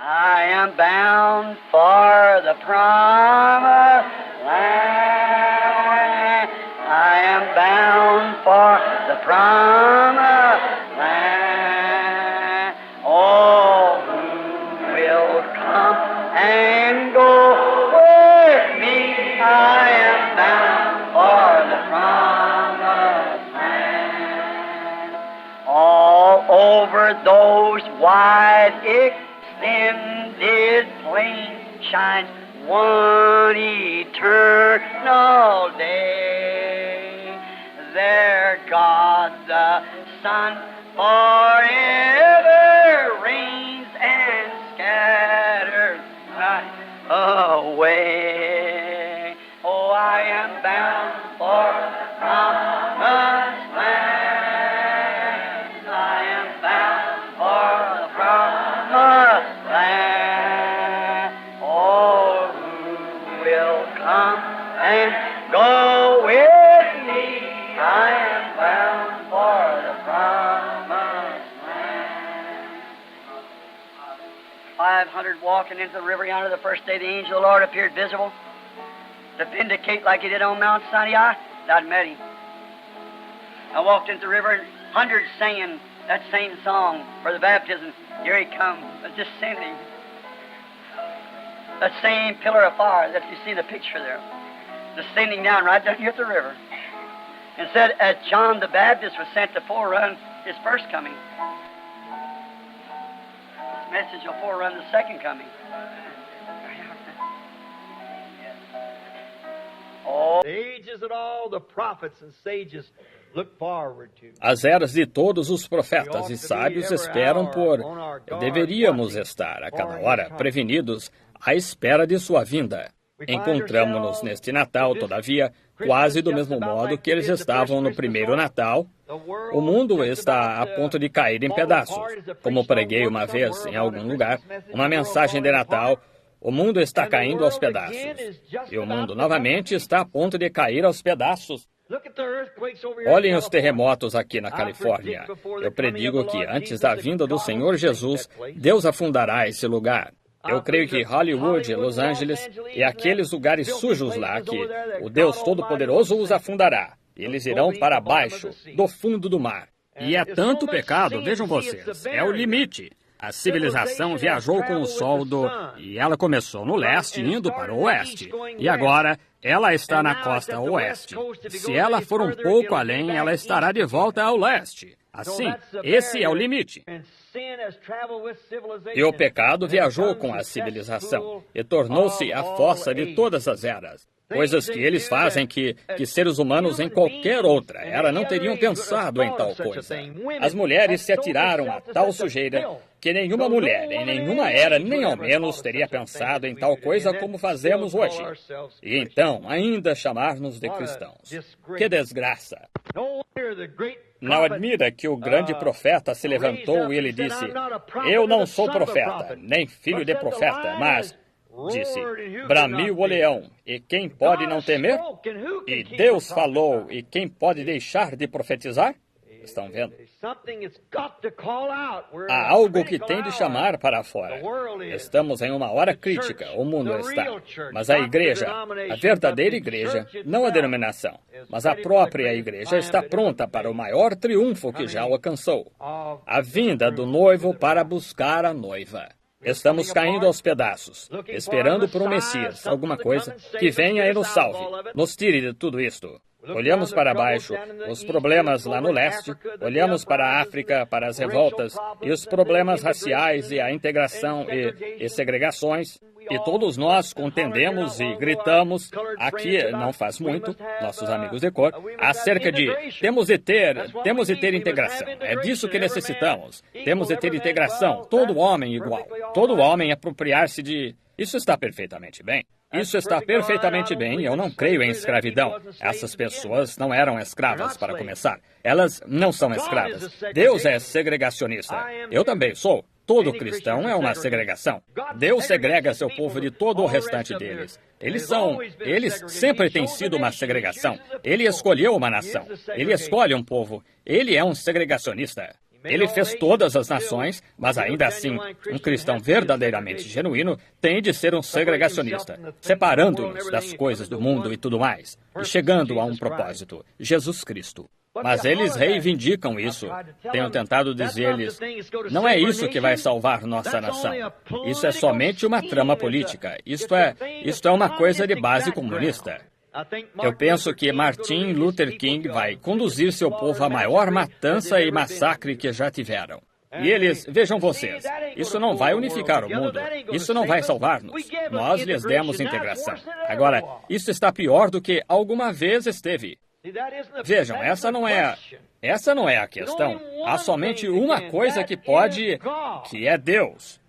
I am bound for the promised land. I am bound for the promised land. Oh, who will come and go with me? I am bound for the promised land. All over those wide extended plains shines one eternal day. There God the Son forever reigns and scatters night away. Oh, I am bound for the promised land. I am bound for the promised land. Oh, who will come and go with me? I am bound for the promised land. 500 walking into the river yonder the first day the angel of the Lord appeared visible to vindicate like he did on Mount Sinai. I'd met him. I walked into the river and hundreds singing that same song for the baptism. Here he comes, descending. That same pillar of fire that you see in the picture there, descending down right down here at the river. And said, as John the Baptist was sent to forerun his first coming, this message will forerun the second coming. As eras de todos os profetas e sábios esperam por... Deveríamos estar, a cada hora, prevenidos à espera de sua vinda. Encontramo-nos neste Natal, todavia, quase do mesmo modo que eles estavam no primeiro Natal. O mundo está a ponto de cair em pedaços. Como preguei uma vez em algum lugar, uma mensagem de Natal, o mundo está caindo aos pedaços. E o mundo novamente está a ponto de cair aos pedaços. Olhem os terremotos aqui na Califórnia. Eu predigo que antes da vinda do Senhor Jesus, Deus afundará esse lugar. Eu creio que Hollywood, Los Angeles e aqueles lugares sujos lá que o Deus Todo-Poderoso os afundará. Eles irão para baixo, do fundo do mar. E é tanto pecado, vejam vocês, é o limite. A civilização viajou com o sol e ela começou no leste, indo para o oeste. E agora, ela está na costa oeste. Se ela for um pouco além, ela estará de volta ao leste. Assim, esse é o limite. E o pecado viajou com a civilização e tornou-se a força de todas as eras. Coisas que eles fazem que seres humanos em qualquer outra era não teriam pensado em tal coisa. As mulheres se atiraram a tal sujeira que nenhuma mulher, em nenhuma era, nem ao menos, teria pensado em tal coisa como fazemos hoje. E então, ainda chamar-nos de cristãos. Que desgraça! Não admira que o grande profeta se levantou e ele disse, eu não sou profeta, nem filho de profeta, mas... Disse, bramiu o leão, e quem pode não temer? E Deus falou, e quem pode deixar de profetizar? Estão vendo? Há algo que tem de chamar para fora. Estamos em uma hora crítica, o mundo está. Mas a igreja, a verdadeira igreja, não a denominação, mas a própria igreja está pronta para o maior triunfo que já alcançou. A vinda do noivo para buscar a noiva. Estamos caindo aos pedaços, esperando por um Messias, alguma coisa, que venha e nos salve, nos tire de tudo isto. Olhamos para baixo, os problemas lá no leste, olhamos para a África, para as revoltas, e os problemas raciais, e a integração e segregações, e todos nós contendemos e gritamos, aqui não faz muito, nossos amigos de cor, acerca de temos de ter integração, é disso que necessitamos, temos de ter integração, todo homem igual, todo homem apropriar-se de... Isso está perfeitamente bem. Isso está perfeitamente bem, eu não creio em escravidão. Essas pessoas não eram escravas, para começar. Elas não são escravas. Deus é segregacionista. Eu também sou. Todo cristão é uma segregação. Deus segrega seu povo de todo o restante deles. Eles sempre têm sido uma segregação. Ele escolheu uma nação. Ele escolhe um povo. Ele é um segregacionista. Ele fez todas as nações, mas ainda assim, um cristão verdadeiramente genuíno tem de ser um segregacionista, separando-nos das coisas do mundo e tudo mais, e chegando a um propósito, Jesus Cristo. Mas eles reivindicam isso. Tenho tentado dizer-lhes, não é isso que vai salvar nossa nação. Isso é somente uma trama política. Isto é uma coisa de base comunista. Eu penso que Martin Luther King vai conduzir seu povo à maior matança e massacre que já tiveram. E eles, vejam vocês, isso não vai unificar o mundo, isso não vai salvar-nos. Nós lhes demos integração. Agora, isso está pior do que alguma vez esteve. Vejam, essa não é a questão. Há somente uma coisa que pode, que é Deus.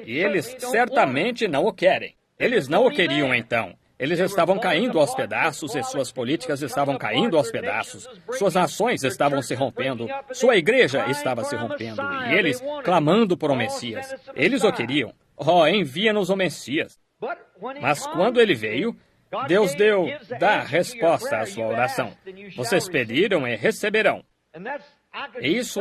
E eles certamente não o querem. Eles não o queriam então. Eles estavam caindo aos pedaços e suas políticas estavam caindo aos pedaços. Suas nações estavam se rompendo. Sua igreja estava se rompendo. E eles clamando por um Messias. Eles o queriam. Oh, envia-nos o Messias. Mas quando ele veio, Deus dá resposta à sua oração. Vocês pediram e receberão. E isso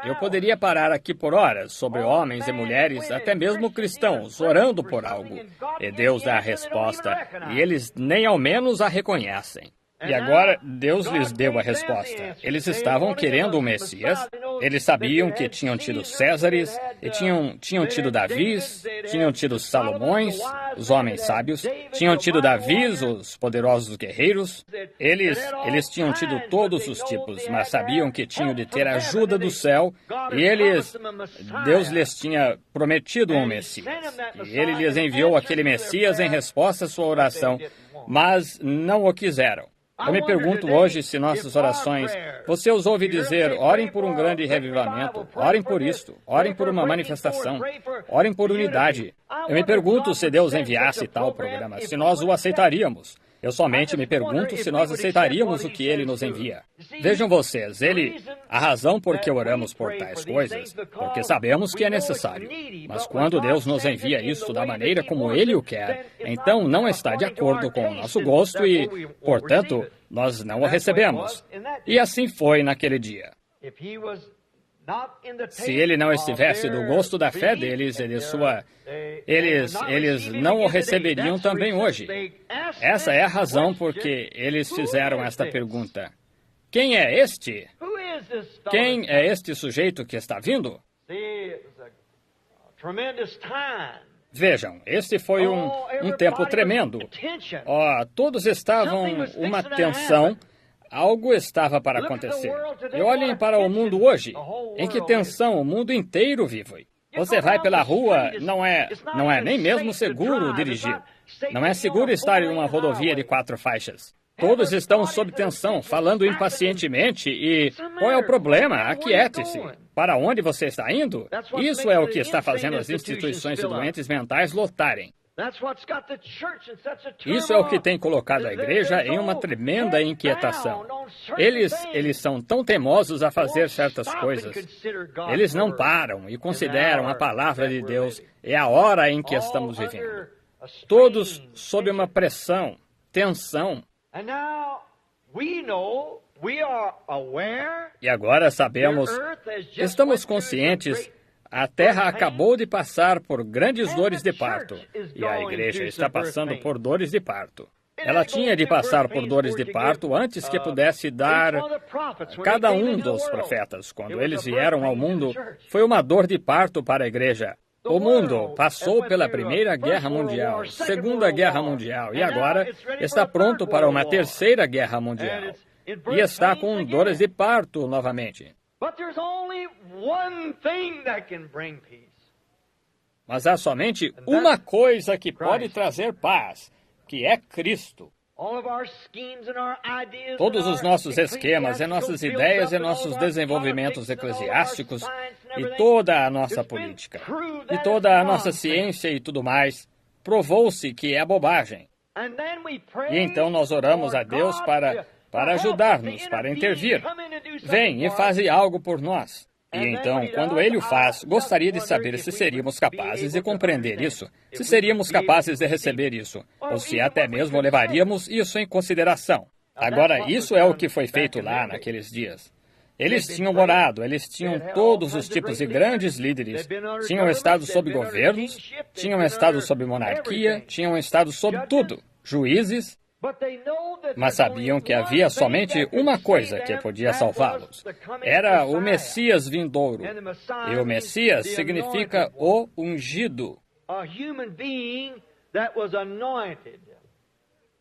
eu poderia parar aqui por horas sobre homens e mulheres, até mesmo cristãos, orando por algo. E Deus dá a resposta, e eles nem ao menos a reconhecem. E agora, Deus lhes deu a resposta. Eles estavam querendo o Messias, eles sabiam que tinham tido Césares, e tinham tido Davis, tinham tido Salomões, os homens sábios, tinham tido Davis, os poderosos guerreiros. Eles tinham tido todos os tipos, mas sabiam que tinham de ter a ajuda do céu, e Deus lhes tinha prometido um Messias. E ele lhes enviou aquele Messias em resposta à sua oração, mas não o quiseram. Eu me pergunto hoje se nossas orações, você os ouve dizer, orem por um grande revivamento, orem por isto, orem por uma manifestação, orem por unidade. Eu me pergunto se Deus enviasse tal programa, se nós o aceitaríamos. Eu somente me pergunto se nós aceitaríamos o que Ele nos envia. Vejam vocês, a razão por que oramos por tais coisas, porque sabemos que é necessário. Mas quando Deus nos envia isso da maneira como Ele o quer, então não está de acordo com o nosso gosto e, portanto, nós não o recebemos. E assim foi naquele dia. Se ele não estivesse do gosto da fé deles e de sua... Eles não o receberiam também hoje. Essa é a razão por que eles fizeram esta pergunta. Quem é este? Quem é este sujeito que está vindo? Vejam, este foi um tempo tremendo. Todos estavam uma tensão. Algo estava para acontecer. E olhem para o mundo hoje. Em que tensão o mundo inteiro vive. Você vai pela rua, não é nem mesmo seguro dirigir. Não é seguro estar em uma rodovia de 4 faixas. Todos estão sob tensão, falando impacientemente e... Qual é o problema? Aquiete-se. Para onde você está indo? Isso é o que está fazendo as instituições de doentes mentais lotarem. Isso é o que tem colocado a igreja em uma tremenda inquietação. Eles são tão teimosos a fazer certas coisas. Eles não param e consideram a palavra de Deus e a hora em que estamos vivendo. Todos sob uma pressão, tensão. E agora sabemos, estamos conscientes, a Terra acabou de passar por grandes dores de parto, e a igreja está passando por dores de parto. Ela tinha de passar por dores de parto antes que pudesse dar cada um dos profetas. Quando eles vieram ao mundo, foi uma dor de parto para a igreja. O mundo passou pela Primeira Guerra Mundial, Segunda Guerra Mundial, e agora está pronto para uma Terceira Guerra Mundial. E está com dores de parto novamente. Mas há somente uma coisa que pode trazer paz, que é Cristo. Todos os nossos esquemas e nossas ideias e nossos desenvolvimentos eclesiásticos e toda a nossa política e toda a nossa ciência e tudo mais provou-se que é bobagem. E então nós oramos a Deus para ajudar-nos, para intervir. Vem e faze algo por nós. E então, quando Ele o faz, gostaria de saber se seríamos capazes de compreender isso, se seríamos capazes de receber isso, ou se até mesmo levaríamos isso em consideração. Agora, isso é o que foi feito lá naqueles dias. Eles tinham orado, eles tinham todos os tipos de grandes líderes, tinham estado sob governos, tinham estado sob monarquia, tinham estado sob tudo, juízes, mas sabiam que havia somente uma coisa que podia salvá-los. Era o Messias vindouro. E o Messias significa o ungido.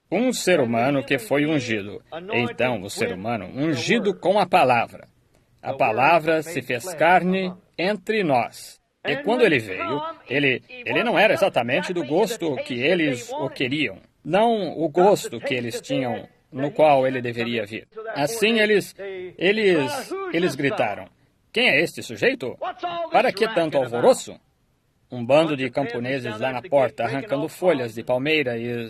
Um ser humano que foi ungido. Então, o ser humano ungido com a palavra. A palavra se fez carne entre nós. E quando ele veio, ele não era exatamente do gosto que eles o queriam. Não o gosto que eles tinham, no qual ele deveria vir. Assim, eles gritaram, quem é este sujeito? Para que tanto alvoroço? Um bando de camponeses lá na porta, arrancando folhas de palmeira, e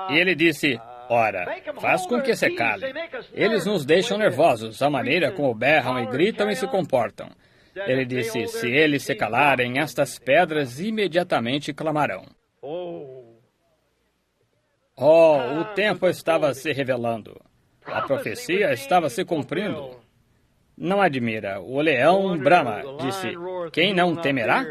ele disse, ora, faz com que se cale. Eles nos deixam nervosos, a maneira como berram e gritam e se comportam. Ele disse, se eles se calarem, estas pedras imediatamente clamarão. Oh, o tempo estava se revelando. A profecia estava se cumprindo. Não admira, o leão brama, disse, quem não temerá?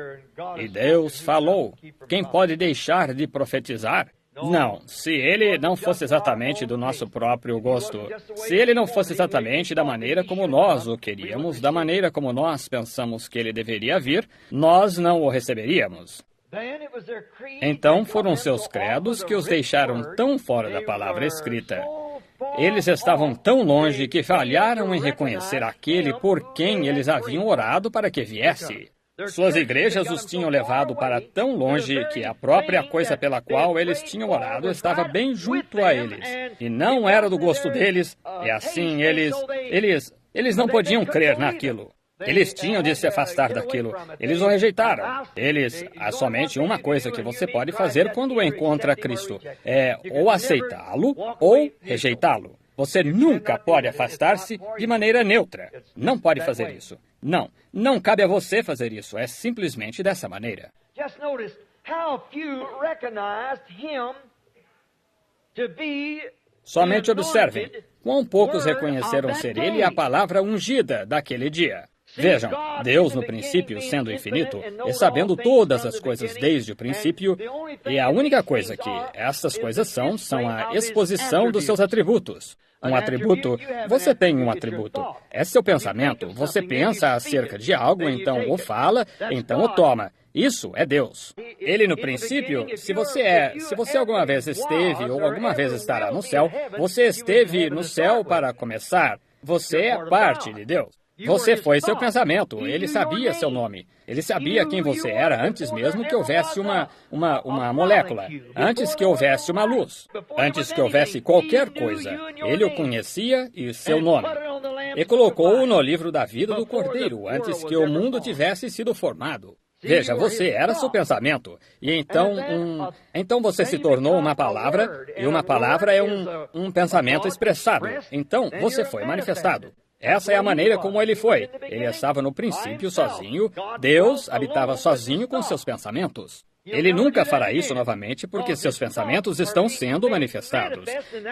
E Deus falou, quem pode deixar de profetizar? Não, se ele não fosse exatamente do nosso próprio gosto, se ele não fosse exatamente da maneira como nós o queríamos, da maneira como nós pensamos que ele deveria vir, nós não o receberíamos. Então foram seus credos que os deixaram tão fora da palavra escrita. Eles estavam tão longe que falharam em reconhecer aquele por quem eles haviam orado para que viesse. Suas igrejas os tinham levado para tão longe que a própria coisa pela qual eles tinham orado estava bem junto a eles. E não era do gosto deles, e assim eles não podiam crer naquilo. Eles tinham de se afastar daquilo. Eles o rejeitaram. Há somente uma coisa que você pode fazer quando encontra Cristo. É ou aceitá-lo ou rejeitá-lo. Você nunca pode afastar-se de maneira neutra. Não pode fazer isso. Não cabe a você fazer isso. É simplesmente dessa maneira. Somente observem quão poucos reconheceram ser ele a palavra ungida daquele dia. Vejam, Deus no princípio, sendo infinito, e sabendo todas as coisas desde o princípio, e a única coisa que estas coisas são a exposição dos seus atributos. Um atributo, você tem um atributo. É seu pensamento, você pensa acerca de algo, então o fala, então o toma. Isso é Deus. Ele no princípio, se você alguma vez esteve ou alguma vez estará no céu, você esteve no céu para começar. Você é parte de Deus. Você foi seu pensamento, ele sabia seu nome, ele sabia quem você era antes mesmo que houvesse uma molécula, antes que houvesse uma luz, antes que houvesse qualquer coisa, ele o conhecia e seu nome. E colocou-o no livro da vida do Cordeiro, antes que o mundo tivesse sido formado. Veja, você era seu pensamento, e então você se tornou uma palavra, e uma palavra é um pensamento expressado, então você foi manifestado. Essa é a maneira como ele foi. Ele estava no princípio sozinho. Deus habitava sozinho com seus pensamentos. Ele nunca fará isso novamente porque seus pensamentos estão sendo manifestados.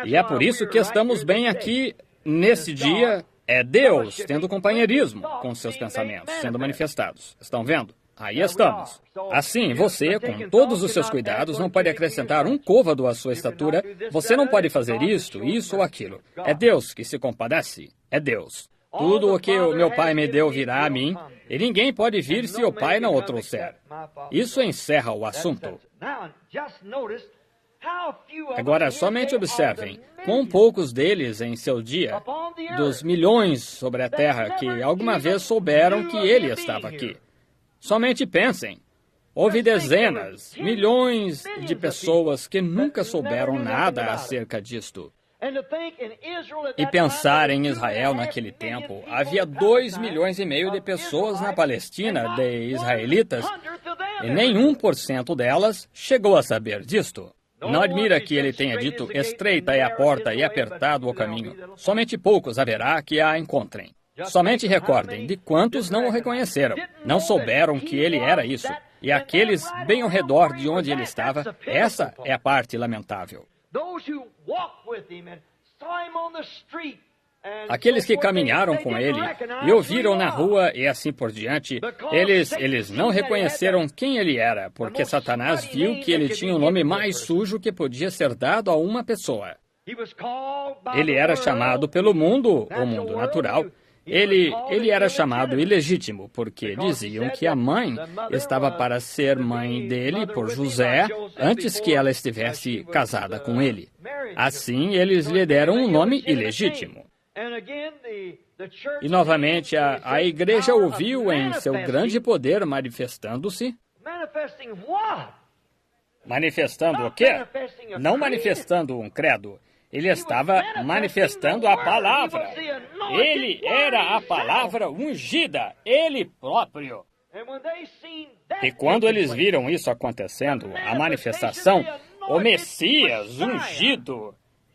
E é por isso que estamos bem aqui nesse dia. É Deus tendo companheirismo com seus pensamentos sendo manifestados. Estão vendo? Aí estamos. Assim, você, com todos os seus cuidados, não pode acrescentar um côvado à sua estatura. Você não pode fazer isto, isso ou aquilo. É Deus que se compadece. É Deus. Tudo o que o meu Pai me deu virá a mim, e ninguém pode vir se o Pai não o trouxer. Isso encerra o assunto. Agora, somente observem quão poucos deles em seu dia, dos milhões sobre a terra que alguma vez souberam que ele estava aqui. Somente pensem, houve dezenas, milhões de pessoas que nunca souberam nada acerca disto. E pensar em Israel naquele tempo, havia 2,5 milhões de pessoas na Palestina, de israelitas, e nem 1% delas chegou a saber disto. Não admira que ele tenha dito, estreita é a porta e apertado o caminho. Somente poucos haverá que a encontrem. Somente recordem de quantos não o reconheceram, não souberam que ele era isso. E aqueles bem ao redor de onde ele estava, essa é a parte lamentável. Aqueles que caminharam com ele e o viram na rua e assim por diante, eles não reconheceram quem ele era, porque Satanás viu que ele tinha o nome mais sujo que podia ser dado a uma pessoa. Ele era chamado pelo mundo, o mundo natural. Ele era chamado ilegítimo, porque diziam que a mãe estava para ser mãe dele por José antes que ela estivesse casada com ele. Assim, eles lhe deram um nome ilegítimo. E novamente, a igreja o viu em seu grande poder manifestando-se. Manifestando o quê? Não manifestando um credo. Ele estava manifestando a palavra. Ele era a palavra ungida, ele próprio. E quando eles viram isso acontecendo, a manifestação, o Messias ungido,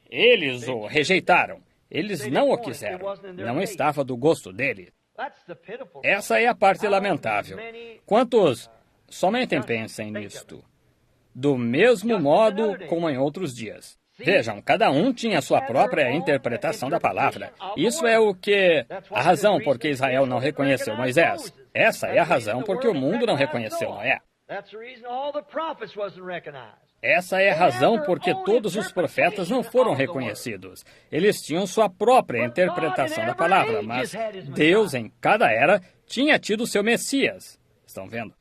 eles o rejeitaram. Eles não o quiseram. Não estava do gosto dele. Essa é a parte lamentável. Quantos somente pensem nisto? Do mesmo modo como em outros dias. Vejam, cada um tinha sua própria interpretação da palavra. Isso é a razão por que Israel não reconheceu Moisés. Essa é a razão por que o mundo não reconheceu Noé. Essa é a razão por que todos os profetas não foram reconhecidos. Eles tinham sua própria interpretação da palavra, mas Deus, em cada era, tinha tido seu Messias. Estão vendo?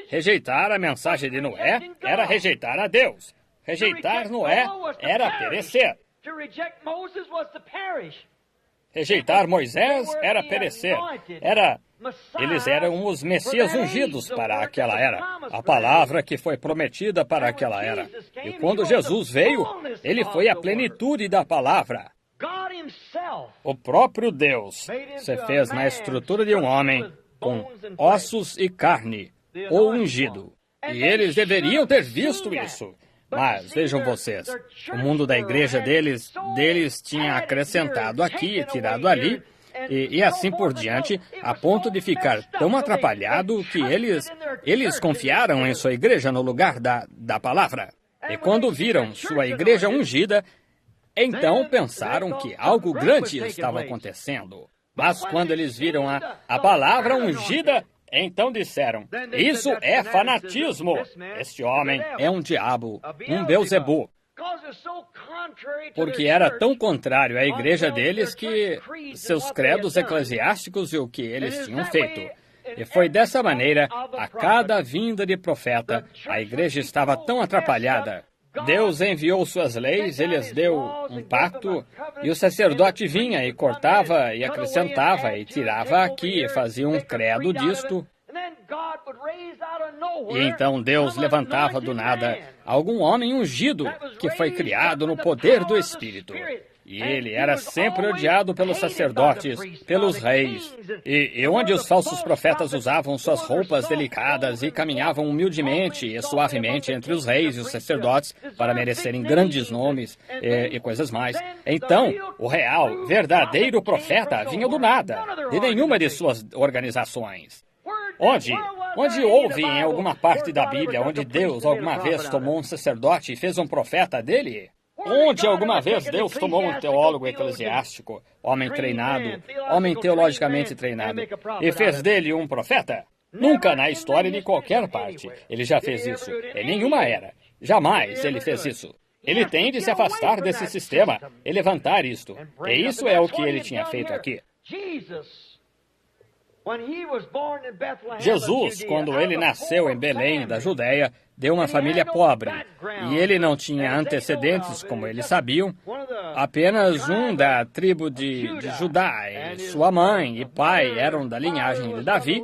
Rejeitar a mensagem de Noé era rejeitar a Deus. Rejeitar Noé era perecer. Rejeitar Moisés era perecer. Eles eram os Messias ungidos para aquela era. A palavra que foi prometida para aquela era. E quando Jesus veio, ele foi a plenitude da palavra. O próprio Deus se fez na estrutura de um homem com ossos e carne, o ungido. E eles deveriam ter visto isso. Mas, vejam vocês, o mundo da igreja deles tinha acrescentado aqui e tirado ali, e assim por diante, a ponto de ficar tão atrapalhado que eles confiaram em sua igreja no lugar da palavra. E quando viram sua igreja ungida, então pensaram que algo grande estava acontecendo. Mas quando eles viram a palavra ungida, então disseram, isso é fanatismo. Este homem é um diabo, um Beelzebu. Porque era tão contrário à igreja deles que seus credos eclesiásticos e o que eles tinham feito. E foi dessa maneira, a cada vinda de profeta, a igreja estava tão atrapalhada. Deus enviou suas leis, ele lhes deu um pacto, e o sacerdote vinha e cortava e acrescentava e tirava aqui e fazia um credo disto. E então Deus levantava do nada algum homem ungido que foi criado no poder do Espírito. E ele era sempre odiado pelos sacerdotes, pelos reis. E onde os falsos profetas usavam suas roupas delicadas e caminhavam humildemente e suavemente entre os reis e os sacerdotes para merecerem grandes nomes e coisas mais. Então, o real, verdadeiro profeta vinha do nada, de nenhuma de suas organizações. Onde houve em alguma parte da Bíblia onde Deus alguma vez tomou um sacerdote e fez um profeta dele? Onde alguma vez Deus tomou um teólogo eclesiástico, homem treinado, homem teologicamente treinado, e fez dele um profeta? Nunca na história de qualquer parte. Ele já fez isso. Em nenhuma era. Jamais ele fez isso. Ele tem de se afastar desse sistema e levantar isto. E isso é o que ele tinha feito aqui. Jesus, quando ele nasceu em Belém, da Judéia, de uma família pobre, e ele não tinha antecedentes, como eles sabiam, apenas um da tribo de Judá, e sua mãe e pai eram da linhagem de Davi,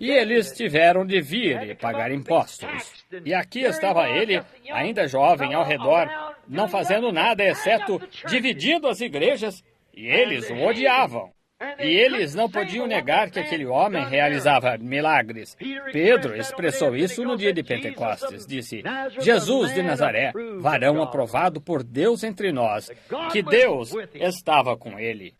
e eles tiveram de vir e pagar impostos. E aqui estava ele, ainda jovem, ao redor, não fazendo nada, exceto dividindo as igrejas, e eles o odiavam. E eles não podiam negar que aquele homem realizava milagres. Pedro expressou isso no dia de Pentecostes. Disse, Jesus de Nazaré, varão aprovado por Deus entre nós, que Deus estava com ele.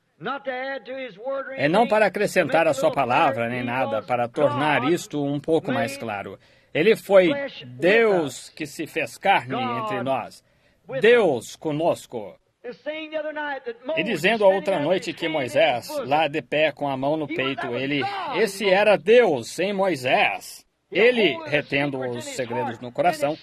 É não para acrescentar a sua palavra nem nada, para tornar isto um pouco mais claro. Ele foi Deus que se fez carne entre nós. Deus conosco. E dizendo a outra noite que Moisés, lá de pé com a mão no peito, esse era Deus em Moisés. Ele, retendo os segredos no coração,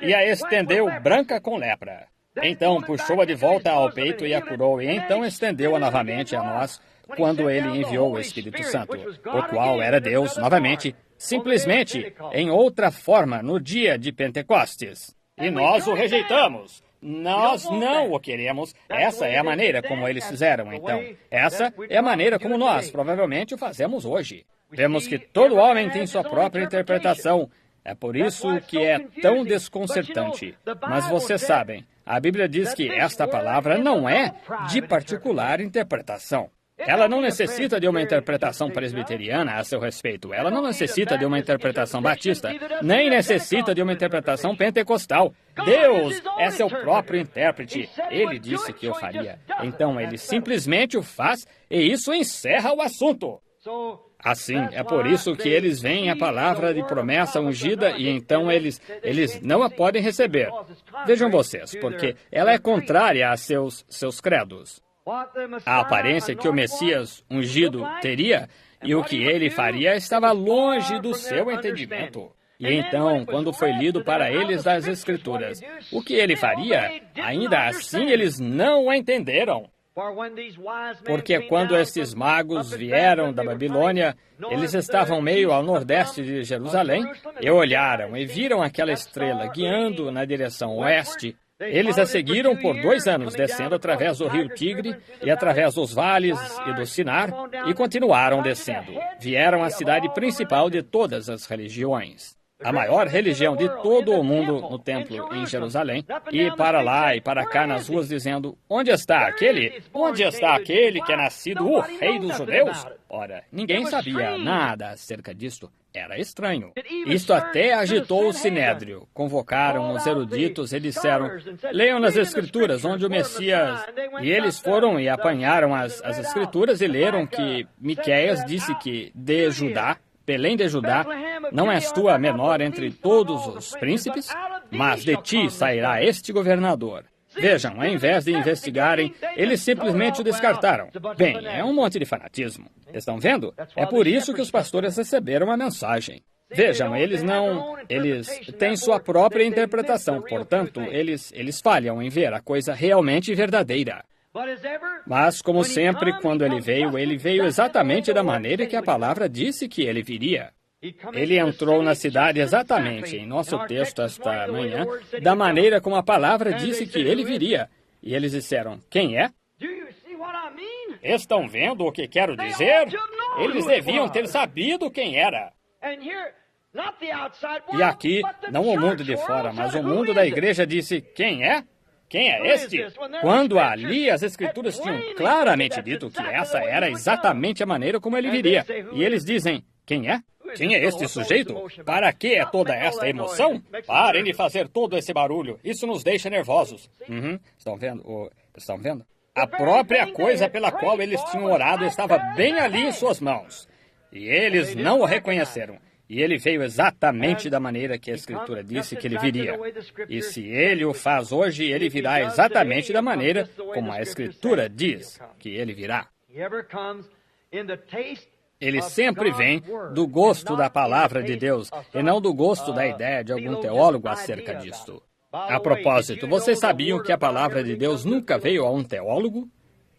e a estendeu branca com lepra. Então puxou-a de volta ao peito e a curou, e então estendeu-a novamente a nós, quando ele enviou o Espírito Santo, o qual era Deus novamente, simplesmente em outra forma no dia de Pentecostes. E nós o rejeitamos. Nós não o queremos. Essa é a maneira como eles fizeram, então. Essa é a maneira como nós provavelmente o fazemos hoje. Vemos que todo homem tem sua própria interpretação. É por isso que é tão desconcertante. Mas vocês sabem, a Bíblia diz que esta palavra não é de particular interpretação. Ela não necessita de uma interpretação presbiteriana a seu respeito. Ela não necessita de uma interpretação batista, nem necessita de uma interpretação pentecostal. Deus é seu próprio intérprete. Ele disse que o faria. Então ele simplesmente o faz e isso encerra o assunto. Assim, é por isso que eles veem a palavra de promessa ungida e então eles não a podem receber. Vejam vocês, porque ela é contrária a seus credos. A aparência que o Messias ungido teria e o que ele faria estava longe do seu entendimento. E então, quando foi lido para eles das Escrituras, o que ele faria, ainda assim eles não o entenderam. Porque quando estes magos vieram da Babilônia, eles estavam meio ao nordeste de Jerusalém, e olharam e viram aquela estrela guiando na direção oeste. Eles a seguiram por 2 anos, descendo através do rio Tigre e através dos vales e do Sinar, e continuaram descendo. Vieram à cidade principal de todas as religiões. A maior religião de todo o mundo no templo em Jerusalém, e para lá e para cá nas ruas dizendo, onde está aquele? Onde está aquele que é nascido o rei dos judeus? Ora, ninguém sabia nada acerca disto. Era estranho. Isto até agitou o sinédrio. Convocaram os eruditos e disseram, leiam nas Escrituras onde o Messias... E eles foram e apanharam as Escrituras e leram que Miqueias disse que de Judá, Belém de Judá, não és tu a menor entre todos os príncipes, mas de ti sairá este governador. Vejam, ao invés de investigarem, eles simplesmente o descartaram. Bem, é um monte de fanatismo. Estão vendo? É por isso que os pastores receberam a mensagem. Vejam, eles têm sua própria interpretação, portanto, eles falham em ver a coisa realmente verdadeira. Mas, como sempre, quando ele veio exatamente da maneira que a palavra disse que ele viria. Ele entrou na cidade exatamente, em nosso texto esta manhã, da maneira como a palavra disse que ele viria. E eles disseram, quem é? Estão vendo o que quero dizer? Eles deviam ter sabido quem era. E aqui, não o mundo de fora, mas o mundo da igreja disse, quem é? Quem é este? Quando ali as Escrituras tinham claramente dito que essa era exatamente a maneira como ele viria. E eles dizem, quem é? Quem é este sujeito? Para que é toda esta emoção? Parem de fazer todo esse barulho. Isso nos deixa nervosos. Estão vendo? Estão vendo? A própria coisa pela qual eles tinham orado estava bem ali em suas mãos. E eles não o reconheceram. E ele veio exatamente da maneira que a Escritura disse que ele viria. E se ele o faz hoje, ele virá exatamente da maneira como a Escritura diz que ele virá. Ele sempre vem do gosto da palavra de Deus e não do gosto da ideia de algum teólogo acerca disto. A propósito, vocês sabiam que a palavra de Deus nunca veio a um teólogo?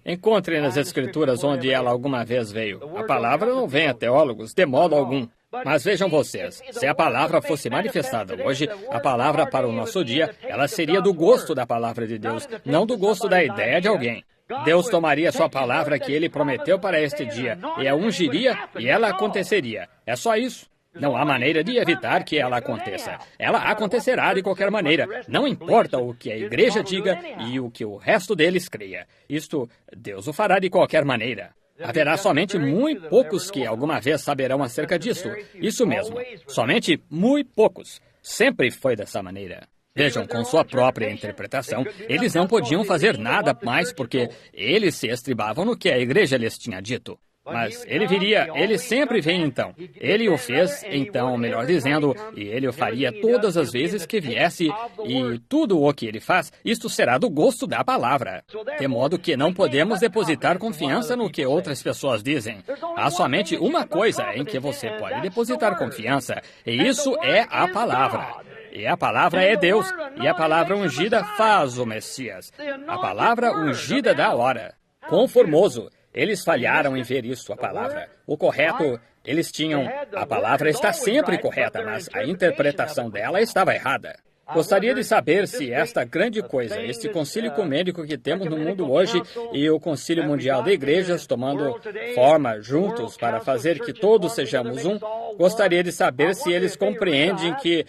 Encontrem nas Escrituras onde ela alguma vez veio. A palavra não vem a teólogos, de modo algum. Mas vejam vocês, se a palavra fosse manifestada hoje, a palavra para o nosso dia, ela seria do gosto da palavra de Deus, não do gosto da ideia de alguém. Deus tomaria sua palavra que ele prometeu para este dia, e a ungiria, e ela aconteceria. É só isso. Não há maneira de evitar que ela aconteça. Ela acontecerá de qualquer maneira. Não importa o que a igreja diga e o que o resto deles creia. Isto, Deus o fará de qualquer maneira. Haverá somente muito poucos que alguma vez saberão acerca disso. Isso mesmo. Somente muito poucos. Sempre foi dessa maneira. Vejam, com sua própria interpretação, eles não podiam fazer nada mais porque eles se estribavam no que a igreja lhes tinha dito. Mas ele viria, ele sempre vem então. Ele o fez então, melhor dizendo, e ele o faria todas as vezes que viesse, e tudo o que ele faz, isto será do gosto da palavra. De modo que não podemos depositar confiança no que outras pessoas dizem. Há somente uma coisa em que você pode depositar confiança, e isso é a palavra. E a palavra é Deus, e a palavra ungida faz o Messias. A palavra ungida da hora. Conformoso. Eles falharam em ver isso, a palavra. O correto, eles tinham... A palavra está sempre correta, mas a interpretação dela estava errada. Gostaria de saber se esta grande coisa, este concílio ecumênico que temos no mundo hoje e o concílio mundial de igrejas tomando forma juntos para fazer que todos sejamos um, gostaria de saber se eles compreendem que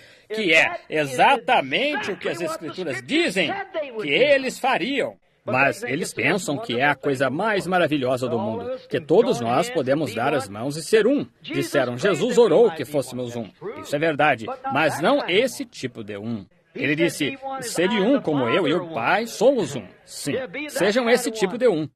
é exatamente o que as Escrituras dizem que eles fariam. Mas eles pensam que é a coisa mais maravilhosa do mundo, que todos nós podemos dar as mãos e ser um. Disseram, Jesus orou que fôssemos um. Isso é verdade, mas não esse tipo de um. Ele disse, sede um como eu e o Pai somos um. Sim, sejam esse tipo de um.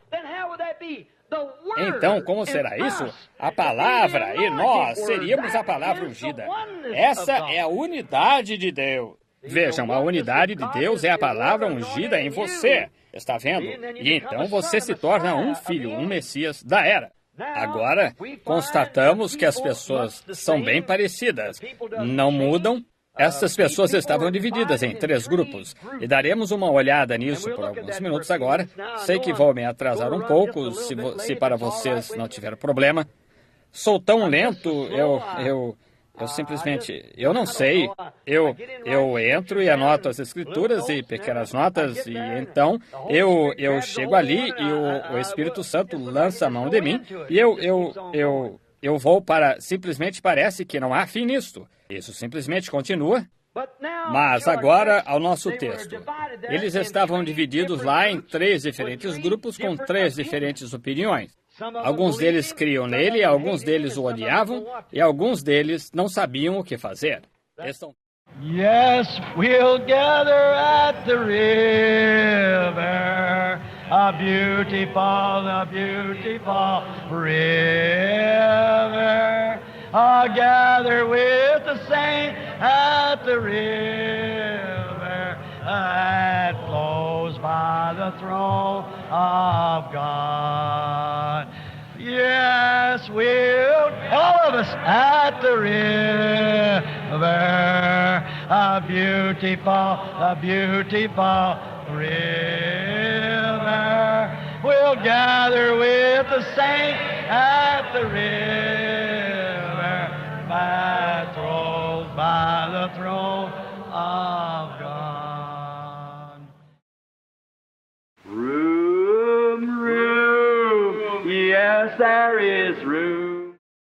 Então, como será isso? A palavra e nós seríamos a palavra ungida. Essa é a unidade de Deus. Vejam, a unidade de Deus é a palavra ungida em você. Está vendo? E então você se torna um filho, um Messias da era. Agora, constatamos que as pessoas são bem parecidas. Não mudam. Essas pessoas estavam divididas em 3 grupos. E daremos uma olhada nisso por alguns minutos agora. Sei que vou me atrasar um pouco, se para vocês não tiver problema. Sou tão lento, eu simplesmente, eu não sei. Eu entro e anoto as escrituras e pequenas notas, e então eu chego ali e o Espírito Santo lança a mão de mim, e eu vou para, simplesmente parece que não há fim nisto. Isso simplesmente continua. Mas agora ao nosso texto. Eles estavam divididos lá em 3 diferentes grupos com 3 diferentes opiniões. Alguns deles criam nele, alguns deles o odiavam, e alguns deles não sabiam o que fazer. Yes, we'll gather at the river, a beautiful river. I'll gather with the saints at the river that flows by the throne of God. Yes, we'll, all of us, at the river, a beautiful river. We'll gather with the saints at the river, by the throne of God. Room, yes, there is room.